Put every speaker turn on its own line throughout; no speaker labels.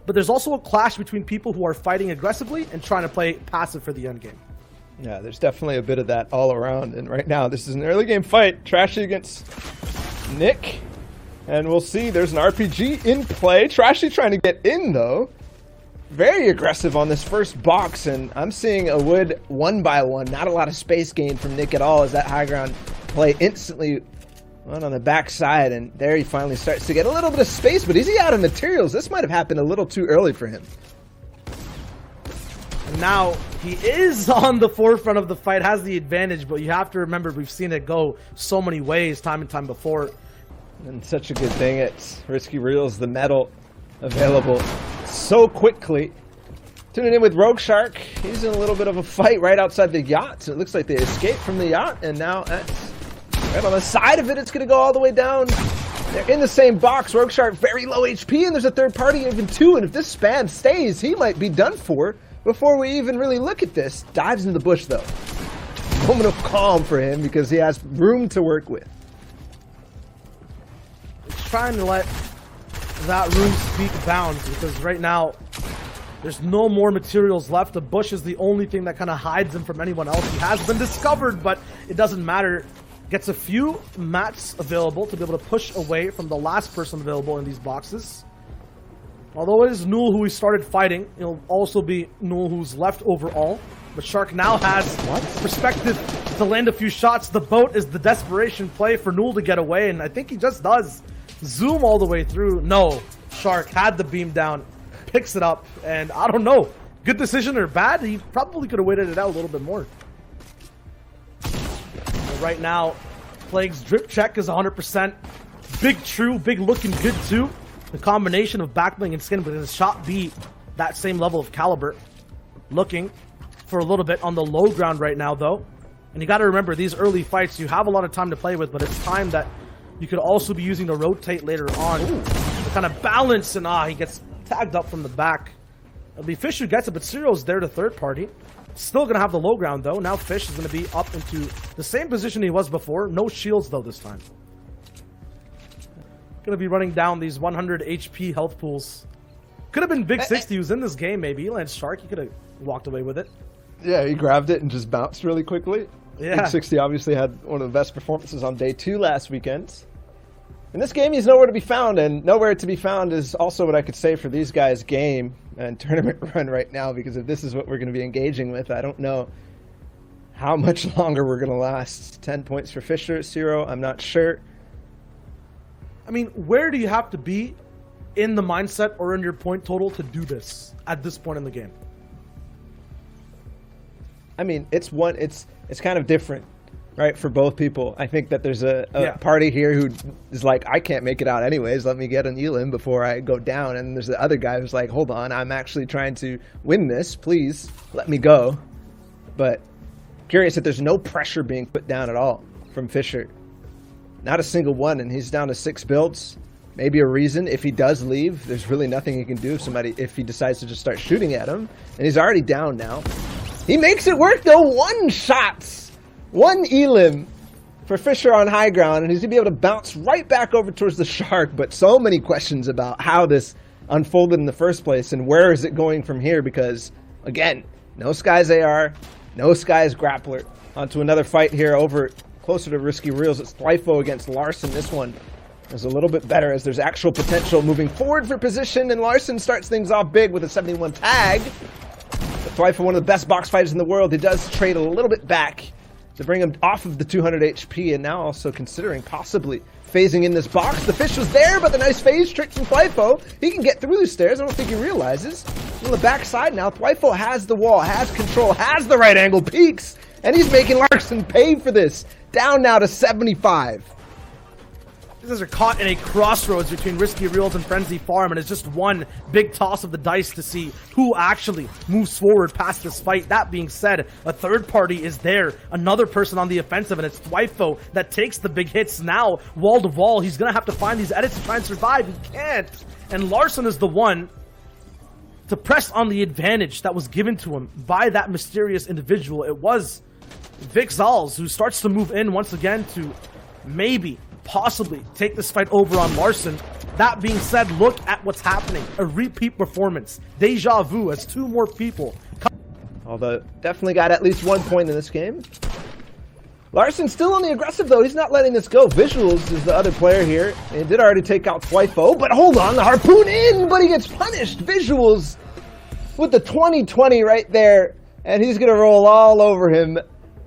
but there's also a clash between people who are fighting aggressively and trying to play passive for the end game.
Yeah, there's definitely a bit of that all around. And right now, this is an early game fight. Trashy against Nick. And we'll see, there's an RPG in play. Trashy trying to get in, though. Very aggressive on this first box. And I'm seeing a wood 1-by-1. Not a lot of space gain from Nick at all as that high ground play instantly went on the back side. And there he finally starts to get a little bit of space. But is he out of materials? This might have happened a little too early for him.
Now, he is on the forefront of the fight, has the advantage, but you have to remember we've seen it go so many ways time and time before.
And such a good thing it's Risky Reels, the medal available so quickly. Tuning in with Rogue Shark. He's in a little bit of a fight right outside the yacht. So it looks like they escaped from the yacht, and now that's right on the side of it. It's going to go all the way down. They're in the same box. Rogue Shark very low HP, and there's a third party even too. And if this span stays, he might be done for before we even really look at this. Dives in the bush, though. Moment of calm for him because he has room to work with.
Trying to let that room speak bounds, because right now there's no more materials left. The bush is the only thing that kind of hides him from anyone else. He has been discovered, but it doesn't matter. Gets a few mats available to be able to push away from the last person available in these boxes. Although it is Newell who he started fighting, it'll also be Newell who's left overall. But Shark now has perspective to land a few shots. The boat is the desperation play for Newell to get away, and I think he just does. Zoom all the way through. No, Shark had the beam down, picks it up, and I don't know. Good decision or bad? He probably could have waited it out a little bit more. But right now, Plague's drip check is 100%. Big true, big looking good too. The combination of backbling and skin, but his shot beat that same level of caliber. Looking for a little bit on the low ground right now, though. And you got to remember, these early fights, you have a lot of time to play with, but it's time that you could also be using to rotate later on. Ooh. To kind of balance, and he gets tagged up from the back. It'll be Fish who gets it, but Cyril's there to third party. Still going to have the low ground, though. Now Fish is going to be up into the same position he was before. No shields, though, this time. Going to be running down these 100 HP health pools. Could have been Big 60 who's in this game, maybe. He lands Shark. He could have walked away with it.
Yeah, he grabbed it and just bounced really quickly.
Yeah.
Big 60 obviously had one of the best performances on day 2 last weekend. In this game, he's nowhere to be found, and nowhere to be found is also what I could say for these guys' game and tournament run right now, because if this is what we're going to be engaging with, I don't know how much longer we're going to last. 10 points for Fisher, 0, I'm not sure.
I mean, where do you have to be in the mindset or in your point total to do this at this point in the game?
I mean, it's kind of different, right, for both people. I think that there's a party here who is like, I can't make it out anyways, let me get an Elim before I go down. And there's the other guy who's like, hold on, I'm actually trying to win this, please let me go. But curious that there's no pressure being put down at all from Fisher. Not a single one, and he's down to 6 builds. Maybe a reason, if he does leave, there's really nothing he can do if he decides to just start shooting at him. And he's already down now. He makes it work, though. 1 shot. 1 Elim for Fisher on high ground, and he's going to be able to bounce right back over towards the Shark. But so many questions about how this unfolded in the first place, and where is it going from here, because, again, no Skies AR, no Skies Grappler. On to another fight here over closer to Risky Reels. It's Thwifo against Larson. This one is a little bit better as there's actual potential moving forward for position, and Larson starts things off big with a 71 tag. But Thwifo, one of the best box fighters in the world, he does trade a little bit back to bring him off of the 200 HP, and now also considering possibly phasing in this box. The Fish was there, but the nice phase trick from Thwifo. He can get through the stairs. I don't think he realizes. On the back side now, Thwifo has the wall, has control, has the right angle, peeks, and he's making Larson pay for this. Down now to 75.
These guys are caught in a crossroads between Risky Reels and Frenzy Farm, and it's just one big toss of the dice to see who actually moves forward past this fight. That being said, a third party is there, another person on the offensive, and it's Thwifo that takes the big hits now, wall to wall. He's going to have to find these edits to try and survive. He can't. And Larson is the one to press on the advantage that was given to him by that mysterious individual. It was Vic Zals who starts to move in once again to maybe possibly take this fight over on Larssen. That being said, look at what's happening. A repeat performance. Deja vu as 2 more people.
Although, definitely got at least 1 point in this game. Larssen still on the aggressive, though. He's not letting this go. Visuals is the other player here. He did already take out Twyfo, but hold on. The harpoon in, but he gets punished. Visuals with the 20-20 right there, and he's going to roll all over him.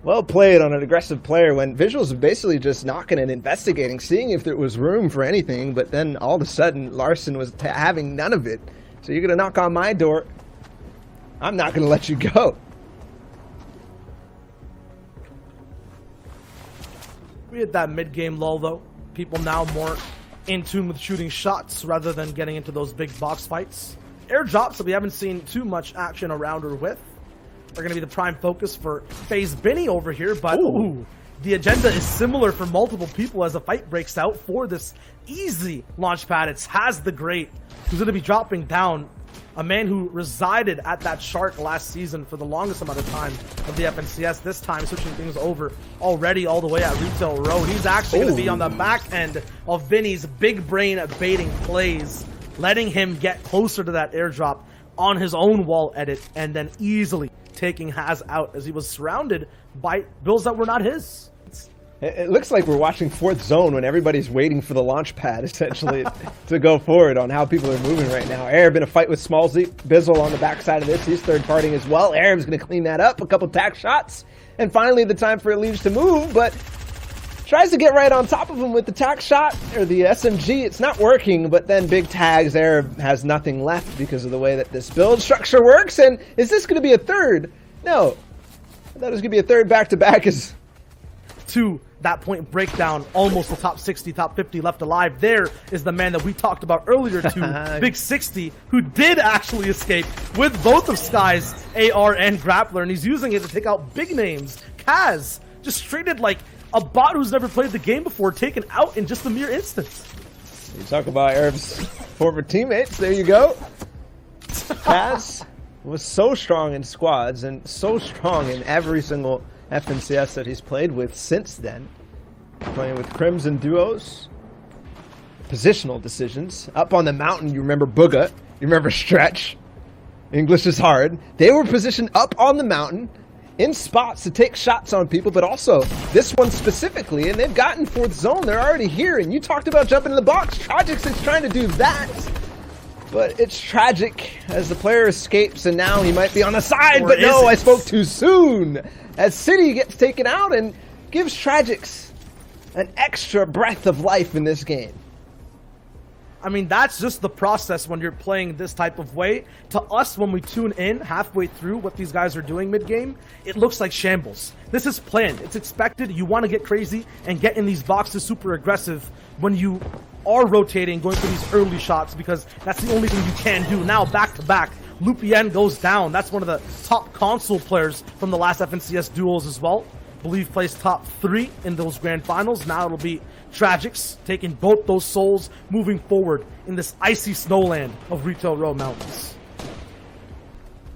Well played on an aggressive player when Visuals was basically just knocking and investigating, seeing if there was room for anything, but then all of a sudden, Larssen was having none of it. So you're going to knock on my door. I'm not going to let you go.
We had that mid-game lull, though. People now more in tune with shooting shots rather than getting into those big box fights. Airdrops that we haven't seen too much action around or with are going to be the prime focus for FaZe Benny over here, but ooh, the agenda is similar for multiple people as a fight breaks out for this easy launch pad. It's Has the Great, who's going to be dropping down, a man who resided at that Shark last season for the longest amount of time of the FNCS, this time switching things over already all the way at Retail Road. He's actually going to be on the back end of Vinny's big brain baiting plays, letting him get closer to that airdrop on his own wall edit, and then easily taking Has out as he was surrounded by builds that were not his.
It looks like we're watching 4th Zone when everybody's waiting for the launch pad, essentially, to go forward on how people are moving right now. Arab in a fight with Smallzy. Bizzle on the backside of this. He's third-partying as well. Arab's going to clean that up. A couple tack shots. And finally, the time for Leaves to move, but tries to get right on top of him with the tack shot, or the SMG. It's not working, but then big tags. Arab has nothing left because of the way that this build structure works. And is this going to be a third? No. I thought it was going to be a third back-to-back as
to that point breakdown, almost the top 60, top 50 left alive. There is the man that we talked about earlier to Big 60, who did actually escape with both of Sky's AR and Grappler, and he's using it to take out big names. Kaz just treated like a bot who's never played the game before, taken out in just a mere instance.
You talk about Arab's former teammates, there you go. Kaz was so strong in squads and so strong in every single FNCS that he's played with since then. Playing with Crimson duos. Positional decisions. Up on the mountain, you remember Booga. You remember Stretch. English is hard. They were positioned up on the mountain in spots to take shots on people, but also this one specifically, and they've gotten 4th Zone. They're already here, and you talked about jumping in the box. Tragic's is trying to do that, but it's tragic as the player escapes, and now he might be on the side, but no, I spoke too soon. As City gets taken out and gives Tragic's an extra breath of life in this game.
I mean, that's just the process when you're playing this type of way. To us, when we tune in halfway through what these guys are doing mid-game, it looks like shambles. This is planned. It's expected. You want to get crazy and get in these boxes super aggressive when you are rotating, going for these early shots, because that's the only thing you can do. Now, back-to-back, Lupien goes down. That's one of the top console players from the last FNCS duels as well. Believe placed top 3 in those grand finals. Now it'll be Tragic's taking both those souls moving forward in this icy snowland of Retail Row Mountains.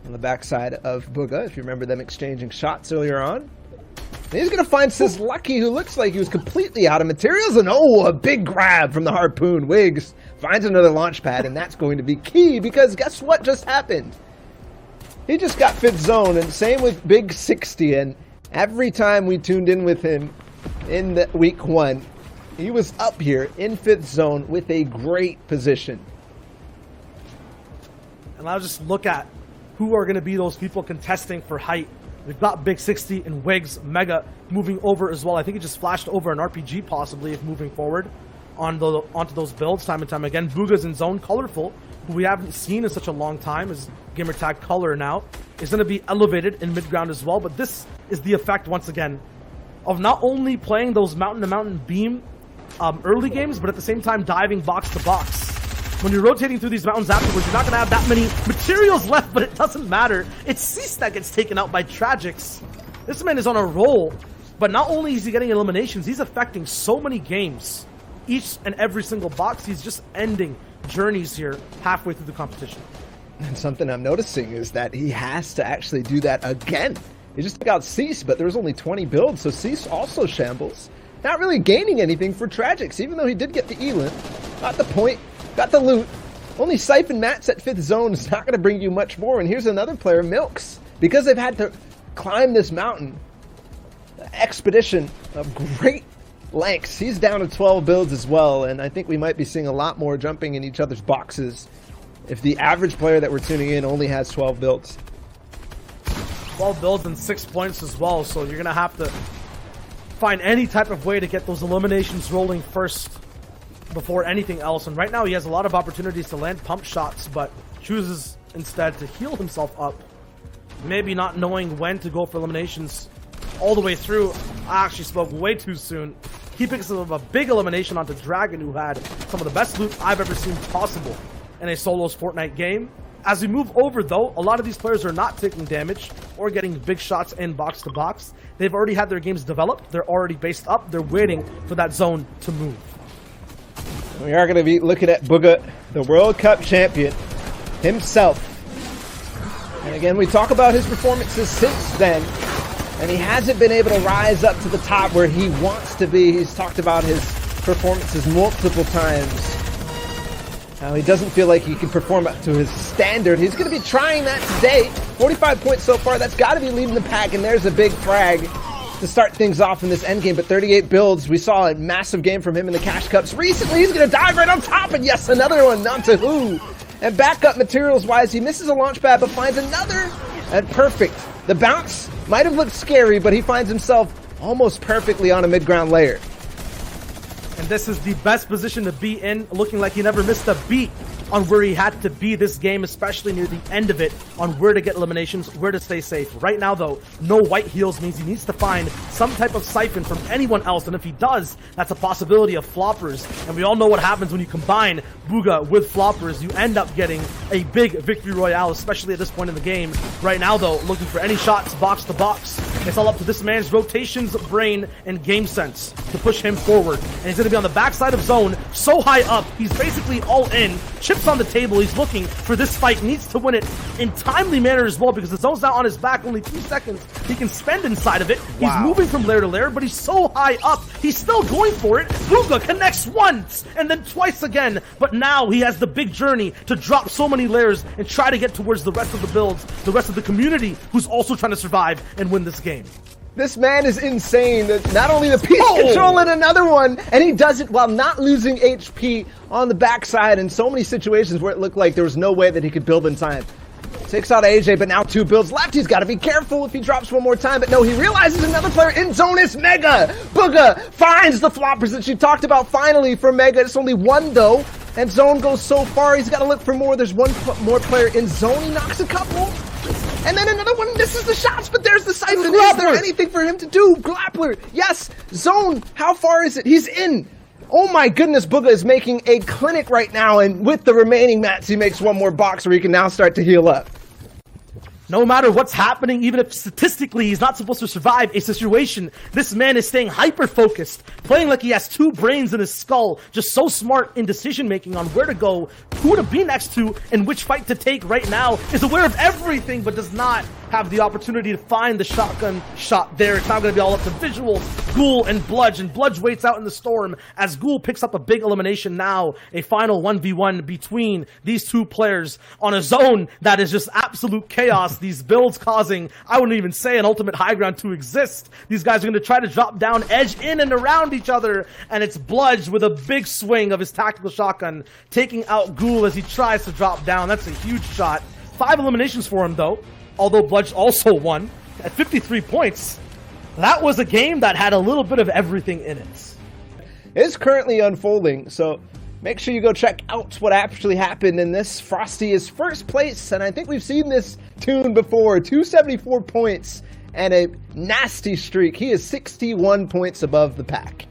On the backside of Booga, if you remember them exchanging shots earlier on. And he's going to find Sis Lucky, who looks like he was completely out of materials. And oh, a big grab from the harpoon. Wiggs finds another launch pad, and that's going to be key because guess what just happened? He just got 5th Zone, and same with Big 60. And every time we tuned in with him in the week 1, he was up here in 5th Zone with a great position.
And I'll just look at who are going to be those people contesting for height. We've got Big 60 and Wiggs, Mega moving over as well. I think he just flashed over an RPG possibly if moving forward onto those builds time and time again. Booga's in zone. Colorful, who we haven't seen in such a long time, is gamertag Color now, is going to be elevated in mid-ground as well. But this is the effect, once again, of not only playing those mountain-to-mountain beam early games, but at the same time diving box to box. When you're rotating through these mountains afterwards, you're not going to have that many materials left, but it doesn't matter. It's Cease that gets taken out by Tragic's. This man is on a roll, but not only is he getting eliminations, he's affecting so many games. Each and every single box, he's just ending journeys here halfway through the competition.
And something I'm noticing is that he has to actually do that again. He just took out Cease, but there was only 20 builds, so Cease also shambles. not really gaining anything for Tragics, even though he did get the Elim. Got the point, got the loot. Only Siphon Mats at 5th zone is not going to bring you much more. And here's another player, Milks. Because they've had to climb this mountain, expedition of great lengths. He's down to 12 builds as well. And I think we might be seeing a lot more jumping in each other's boxes if the average player that we're tuning in only has 12 builds.
12 builds and 6 points as well. So you're going to have to find any type of way to get those eliminations rolling first before anything else. And right now he has a lot of opportunities to land pump shots, but chooses instead to heal himself up. Maybe not knowing when to go for eliminations all the way through. I actually spoke way too soon. He picks up a big elimination onto Dragon, who had some of the best loot I've ever seen possible in a solos Fortnite game. As we move over though, a lot of these players are not taking damage or getting big shots in box to box. They've already had their games developed. They're already based up. They're waiting for that zone to move.
We are going to be looking at Booga, the World Cup champion himself. And again, we talk about his performances since then, and he hasn't been able to rise up to the top where he wants to be. He's talked about his performances multiple times. Now he doesn't feel like he can perform up to his standard. He's going to be trying that today. 45 points so far. That's got to be leading the pack, and there's a big frag to start things off in this endgame. But 38 builds. We saw a massive game from him in the Cash Cups recently. He's going to dive right on top, and yes, another one. Not to who. And backup materials-wise, he misses a launch pad, but finds another. And perfect. The bounce might have looked scary, but he finds himself almost perfectly on a mid-ground layer.
And this is the best position to be in, looking like he never missed a beat on where he had to be this game, especially near the end of it, on where to get eliminations, where to stay safe. Right now, though, no white heals means he needs to find some type of siphon from anyone else, and if he does, that's a possibility of floppers. And we all know what happens when you combine Booga with floppers. You end up getting a big victory royale, especially at this point in the game. Right now, though, looking for any shots box to box. It's all up to this man's rotations, brain, and game sense to push him forward. And he's going to be on the backside of zone, so high up, he's basically all in. Chips on the table, he's looking for this fight, needs to win it in timely manner as well, because the zone's now on his back, only 2 seconds he can spend inside of it. Wow. He's moving from layer to layer, but he's so high up, he's still going for it. Booga connects once, and then twice again, but now he has the big journey to drop so many layers and try to get towards the rest of the builds, the rest of the community, who's also trying to survive and win this game.
This man is insane. Not only the piece control in another one, and he does it while not losing HP on the backside in so many situations where it looked like there was no way that he could build in time. Takes out AJ, but now 2 builds left. He's got to be careful if he drops one more time. But no, he realizes another player in zone is Mega. Booga finds the floppers that she talked about finally for Mega. It's only 1 though, and zone goes so far. He's got to look for more. There's 1 more player in zone. He knocks a couple. And then another one misses the shots, but there's the siphon. Is there anything for him to do? Grappler, yes. Zone, how far is it? He's in. Oh my goodness, Booga is making a clinic right now, and with the remaining mats, he makes 1 more box where he can now start to heal up.
No matter what's happening, even if statistically he's not supposed to survive a situation, this man is staying hyper-focused, playing like he has 2 brains in his skull, just so smart in decision-making on where to go, who to be next to, and which fight to take right now, is aware of everything, but does not have the opportunity to find the shotgun shot there. It's now going to be all up to visuals, Ghoul, and Bludge, and Bludge waits out in the storm as Ghoul picks up a big elimination now, a final 1v1 between these 2 players on a zone that is just absolute chaos. These builds causing, I wouldn't even say, an ultimate high ground to exist. These guys are going to try to drop down, edge in and around each other, and it's Bludge with a big swing of his tactical shotgun, taking out Ghoul as he tries to drop down. That's a huge shot. 5 eliminations for him, though, although Bludge also won at 53 points. That was a game that had a little bit of everything in it.
It's currently unfolding, so make sure you go check out what actually happened in this. Frosty is first place, and I think we've seen this tune before. 274 points and a nasty streak. He is 61 points above the pack.